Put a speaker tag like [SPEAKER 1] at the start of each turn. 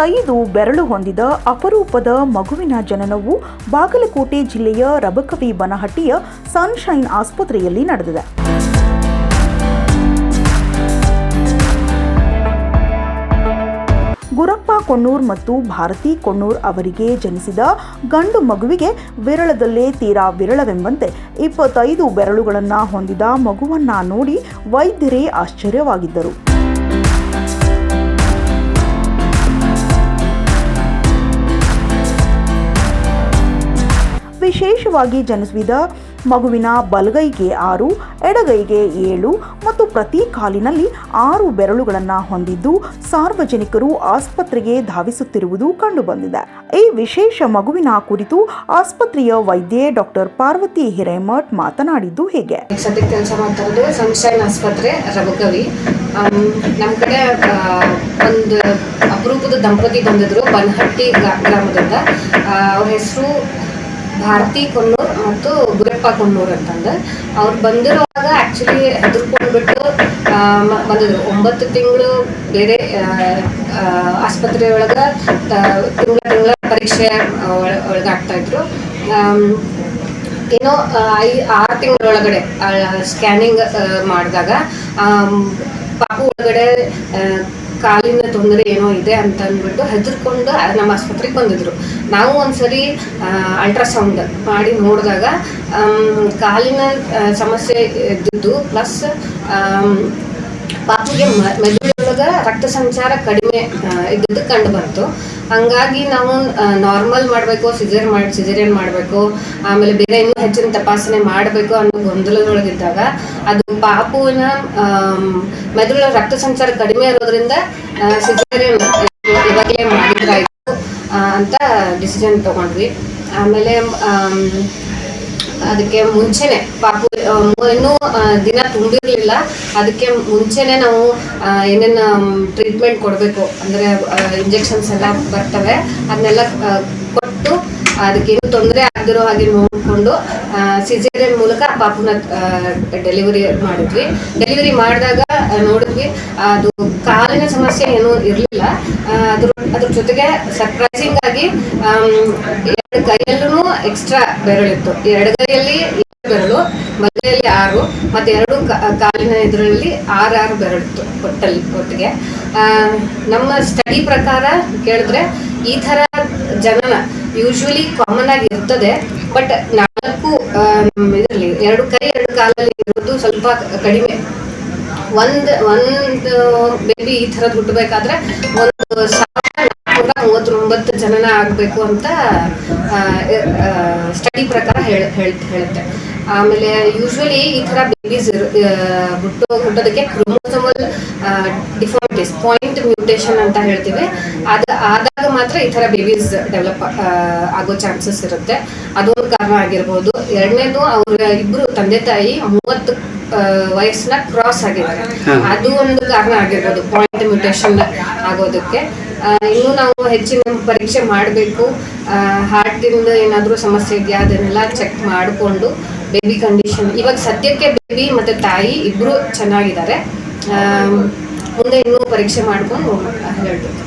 [SPEAKER 1] 25 ಬೆರಳು ಹೊಂದಿದ ಅಪರೂಪದ ಮಗುವಿನ ಜನನವು ಬಾಗಲಕೋಟೆ ಜಿಲ್ಲೆಯ ರಬಕವಿ ಬನಹಟ್ಟಿಯ ಸನ್ಶೈನ್ ಆಸ್ಪತ್ರೆಯಲ್ಲಿ ನಡೆದಿದೆ. ಗುರಪ್ಪ ಕೊಣ್ಣೂರ್ ಮತ್ತು ಭಾರತಿ ಕೊಣ್ಣೂರ್ ಅವರಿಗೆ ಜನಿಸಿದ ಗಂಡು ಮಗುವಿಗೆ ವಿರಳದಲ್ಲೇ ತೀರಾ ವಿರಳವೆಂಬಂತೆ 25 ಬೆರಳುಗಳನ್ನು ಹೊಂದಿದ ಮಗುವನ್ನ ನೋಡಿ ವೈದ್ಯರೇ ಆಶ್ಚರ್ಯವಾಗಿದ್ದರು. ವಿಶೇಷವಾಗಿ ಜನಿಸಿದ ಮಗುವಿನ ಬಲಗೈಗೆ 6, ಎಡಗೈಗೆ 7 ಮತ್ತು ಪ್ರತಿ ಕಾಲಿನಲ್ಲಿ 6 ಬೆರಳುಗಳನ್ನು ಹೊಂದಿದ್ದು ಸಾರ್ವಜನಿಕರು ಆಸ್ಪತ್ರೆಗೆ ಧಾವಿಸುತ್ತಿರುವುದು ಕಂಡುಬಂದಿದೆ. ಈ ವಿಶೇಷ ಮಗುವಿನ ಕುರಿತು ಆಸ್ಪತ್ರೆಯ ವೈದ್ಯೆ ಡಾಕ್ಟರ್ ಪಾರ್ವತಿ ಹಿರೇಮಠ್ ಮಾತನಾಡಿದ್ದು ಹೀಗೆ.
[SPEAKER 2] ಸದ್ಯಕ್ಕೆ ಕೆಲಸ ಮಾಡ್ತಿರೋದು ಸನ್ಶೈನ್ ಆಸ್ಪತ್ರೆ ರಬಕವಿ. ನಮ್ಮ ಕಡೆ ಒಂದು ಅಪರೂಪದ ದಂಪತಿ ಬಂದಿದ್ರು ಬನಹಟ್ಟಿ ಗ್ರಾಮದಿಂದ. ಅವ್ರ ಹೆಸರು ಭಾರತಿ ಕೊಣ್ಣೂರ್ ಮತ್ತು ಗುರಪ್ಪ ಕೊಣ್ಣೂರ್ ಅಂತಂದು. ಅವ್ರು ಬಂದಿರುವಾಗ ಆ್ಯಕ್ಚುಲಿ ಹೆದರ್ಕೊಂಡ್ಬಿಟ್ಟು ಬಂದಿದ್ರು. 9 ತಿಂಗಳು ಬೇರೆ ಆಸ್ಪತ್ರೆಯೊಳಗೆ ತಿಂಗಳ ಪರೀಕ್ಷೆ ಒಳಗಾಗ್ತಾಯಿದ್ರು. ಏನೋ 6 ತಿಂಗಳೊಳಗಡೆ ಸ್ಕ್ಯಾನಿಂಗ್ ಮಾಡಿದಾಗ ಪಾಪು ಒಳಗಡೆ ಕಾಲಿನ ತೊಂದರೆ ಏನೋ ಇದೆ ಅಂತ ಅಂದ್ಬಿಟ್ಟು ಹೆದರ್ಕೊಂಡು ನಮ್ಮ ಆಸ್ಪತ್ರೆಗೆ ಬಂದಿದ್ರು. ನಾವು ಒಂದ್ಸರಿ ಅಲ್ಟ್ರಾಸೌಂಡ್ ಮಾಡಿ ನೋಡಿದಾಗ ಕಾಲಿನ ಸಮಸ್ಯೆ ಇದ್ದಿದ್ದು ಪ್ಲಸ್ ಪಾಪುಗೆ ಮೆದುಳೊಳಗೆ ರಕ್ತ ಸಂಚಾರ ಕಡಿಮೆ ಇದ್ದದ್ದು ಕಂಡು ಬಂತು. ಹಂಗಾಗಿ ನಾವು ನಾರ್ಮಲ್ ಮಾಡಬೇಕು, ಸಿಜೇರಿಯನ್ ಮಾಡಬೇಕು, ಆಮೇಲೆ ಬೇರೆ ಇನ್ನೂ ಹೆಚ್ಚಿನ ತಪಾಸಣೆ ಮಾಡಬೇಕು ಅನ್ನೋ ಗೊಂದಲದೊಳಗಿದ್ದಾಗ ಅದು ಪಾಪುವಿನ ಮೆದುಳ ರಕ್ತ ಸಂಚಾರ ಕಡಿಮೆ ಇರೋದ್ರಿಂದ ಸಿಜೇರಿಯನ್ ಇವಾಗಲೇ ಮಾಡಿದ್ರಾಯ್ತು ಅಂತ ಡಿಸಿಷನ್ ತಗೊಂಡ್ವಿ. ಆಮೇಲೆ ಅದಕ್ಕೆ ಮುಂಚೆನೆ ಪಾಪು ಇನ್ನೂ ದಿನ ತುಂಬಿರಲಿಲ್ಲ. ಅದಕ್ಕೆ ಮುಂಚೆನೆ ನಾವು ಏನೇನು ಟ್ರೀಟ್ಮೆಂಟ್ ಕೊಡಬೇಕು ಅಂದರೆ ಇಂಜೆಕ್ಷನ್ಸ್ ಎಲ್ಲ ಬರ್ತವೆ, ಅದನ್ನೆಲ್ಲ ಕೊಟ್ಟು ಅದಕ್ಕೇನು ತೊಂದರೆ ಆಗದಿರೋ ಹಾಗೆ ನೋಡಿಕೊಂಡು ಸಿಜೇರಿಯನ್ ಮೂಲಕ ಪಾಪುನ ಡೆಲಿವರಿ ಮಾಡಿದ್ವಿ. ಡೆಲಿವರಿ ಮಾಡಿದಾಗ ನೋಡಿದ್ವಿ ಅದು ಕಾಲಿನ ಸಮಸ್ಯೆ ಏನೂ ಇರಲಿಲ್ಲ. ಅದ್ರ ಜೊತೆಗೆ ಸರ್ಪ್ರೈಸಿಂಗ್ ಆಗಿ 2 ಕೈಯಲ್ಲೂ ಎಕ್ಸ್ಟ್ರಾ ಬೆರಳಿತ್ತು. ಎಡಗೈಯಲ್ಲಿ 7 ಬೆರಳು, ಬಲಗೈಯಲ್ಲಿ 6 ಮತ್ತು 2 ಕಾಲಿನ ಇದರಲ್ಲಿ 6 ಬೆರಳಿತ್ತು ಒಟ್ಟಿಗೆ. ನಮ್ಮ ಸ್ಟಡಿ ಪ್ರಕಾರ ಕೇಳಿದ್ರೆ ಈ ಥರ ಜನನ ಯೂಶ್ವಲಿ ಕಾಮನ್ ಆಗಿ ಇರ್ತದೆ. ಬಟ್ 4 ಇದರಲ್ಲಿ 2 ಕೈ 2 ಕಾಲಲ್ಲಿ ಇರೋದು ಸ್ವಲ್ಪ ಕಡಿಮೆ. ಒಂದು ಬೇಬಿ ಈ ಥರದ್ದು ಹುಟ್ಟಬೇಕಾದ್ರೆ 1439 ಜನನ ಆಗಬೇಕು ಅಂತ ಸ್ಟಡಿ ಪ್ರಕಾರ ಹೇಳುತ್ತೆ. ಆಮೇಲೆ ಯೂಶ್ವಲಿ ಈ ಥರ ಬೇಬೀಸ್ ಹುಟ್ಟೋದಕ್ಕೆ ಕ್ರೋಮೋಸೋಮಲ್ ಡಿಫಾರ್ಮಿಟೀಸ್, ಪಾಯಿಂಟ್ ಮ್ಯೂಟೇಷನ್ ಅಂತ ಹೇಳ್ತೀವಿ. ಆದಾಗ ಮಾತ್ರ ಈ ಥರ ಬೇಬೀಸ್ ಡೆವಲಪ್ ಆಗೋ ಚಾನ್ಸಸ್ ಇರುತ್ತೆ. ಅದೊಂದು ಕಾರಣ ಆಗಿರ್ಬೋದು. ಎರಡನೇದು ಅವ್ರ ಇಬ್ಬರು ತಂದೆ ತಾಯಿ 30 ವಯಸ್ಸನ್ನ ಕ್ರಾಸ್ ಆಗಿದ್ದಾರೆ, ಅದು ಒಂದು ಕಾರಣ ಆಗಿರ್ಬೋದು ಪಾಯಿಂಟ್ ಮ್ಯೂಟೇಷನ್ ಆಗೋದಕ್ಕೆ. ಇನ್ನೂ ನಾವು ಹೆಚ್ಚಿನ ಪರೀಕ್ಷೆ ಮಾಡಬೇಕು. ಹಾರ್ಟಿಂದ ಏನಾದರೂ ಸಮಸ್ಯೆ ಇದೆಯಾ ಅದನ್ನೆಲ್ಲ ಚೆಕ್ ಮಾಡಿಕೊಂಡು ಬೇಬಿ ಕಂಡೀಷನ್, ಇವಾಗ ಸದ್ಯಕ್ಕೆ ಬೇಬಿ ಮತ್ತು ತಾಯಿ ಇಬ್ಬರು ಚೆನ್ನಾಗಿದ್ದಾರೆ. ಮುಂದೆ ಇನ್ನೂ ಪರೀಕ್ಷೆ ಮಾಡ್ಕೊಂಡು ಹೇಳ್ಬೇಕು.